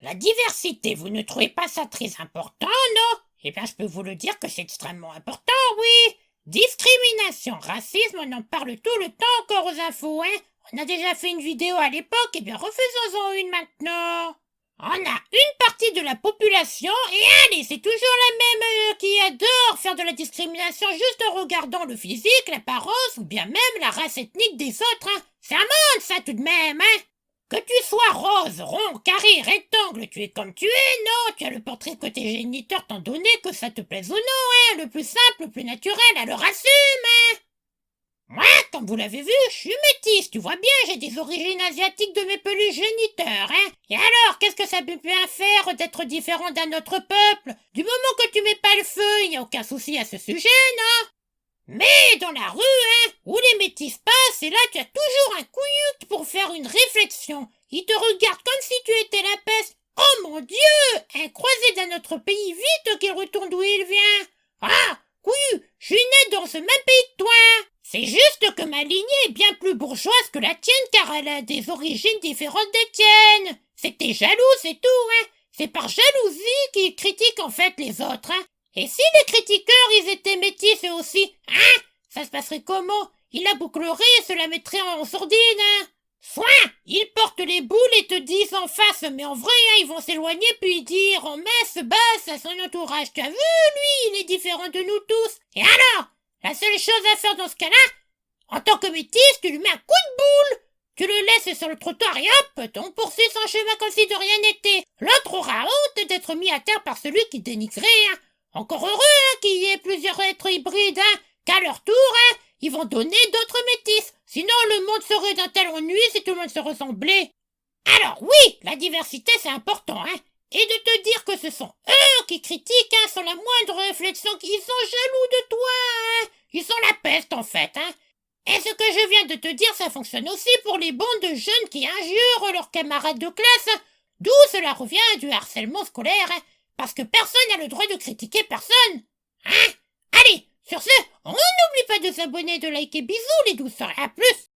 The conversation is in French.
La diversité, vous ne trouvez pas ça très important, non? Eh bien, je peux vous le dire que c'est extrêmement important, oui. Discrimination, racisme, on en parle tout le temps encore aux infos, hein. On a déjà fait une vidéo à l'époque, eh bien, refaisons-en une maintenant. On a une partie de la population, et allez, c'est toujours la même qui adore faire de la discrimination juste en regardant le physique, l'apparence, ou bien même la race ethnique des autres, hein. C'est un monde, ça, tout de même, hein. Que tu sois rose, rond, carré, rectangle, tu es comme tu es, non? Tu as le portrait que tes géniteurs t'ont donné, que ça te plaise ou non, hein? Le plus simple, le plus naturel, alors assume, hein? Moi, comme vous l'avez vu, je suis métisse, tu vois bien, j'ai des origines asiatiques de mes pelus géniteurs, hein? Et alors, qu'est-ce que ça peut bien faire d'être différent d'un autre peuple? Du moment que tu mets pas le feu, il n'y a aucun souci à ce sujet, non? Mais dans la rue, hein, où les métis passent, et là tu as toujours un couilloute pour faire une réflexion. Il te regarde comme si tu étais la peste. Oh mon Dieu! Un croisé d'un autre pays, vite qu'il retourne d'où il vient. Ah! Couillu, je suis né dans ce même pays que toi. C'est juste que ma lignée est bien plus bourgeoise que la tienne car elle a des origines différentes des tiennes. C'est que t'es jaloux, c'est tout, hein. C'est par jalousie qu'ils critiquent en fait les autres, hein. Et si les critiqueurs, ils étaient métis eux aussi, hein? Ça se passerait comment? Ils la boucleraient et se la mettraient en sourdine, hein? Soit, ils portent les boules et te disent en face, mais en vrai, hein, ils vont s'éloigner puis dire en messe basse à son entourage. Tu as vu, lui, il est différent de nous tous. Et alors? La seule chose à faire dans ce cas-là, en tant que métis, tu lui mets un coup de boule. Tu le laisses sur le trottoir et hop, on poursuit son chemin comme si de rien n'était. L'autre aura honte d'être mis à terre par celui qui dénigrait, hein. Encore heureux, hein, qu'il y ait plusieurs êtres hybrides, hein, qu'à leur tour, hein, ils vont donner d'autres métis. Sinon, le monde serait d'un tel ennui si tout le monde se ressemblait. Alors oui, la diversité, c'est important, hein. Et de te dire que ce sont eux qui critiquent, hein, sans la moindre réflexion, qu'ils sont jaloux de toi, hein. Ils sont la peste, en fait, hein. Et ce que je viens de te dire, ça fonctionne aussi pour les bandes de jeunes qui injurent leurs camarades de classe, hein. D'où cela revient du harcèlement scolaire, hein. Parce que personne n'a le droit de critiquer personne. Hein? Allez, sur ce, on n'oublie pas de s'abonner, de liker, bisous les douceurs, à plus.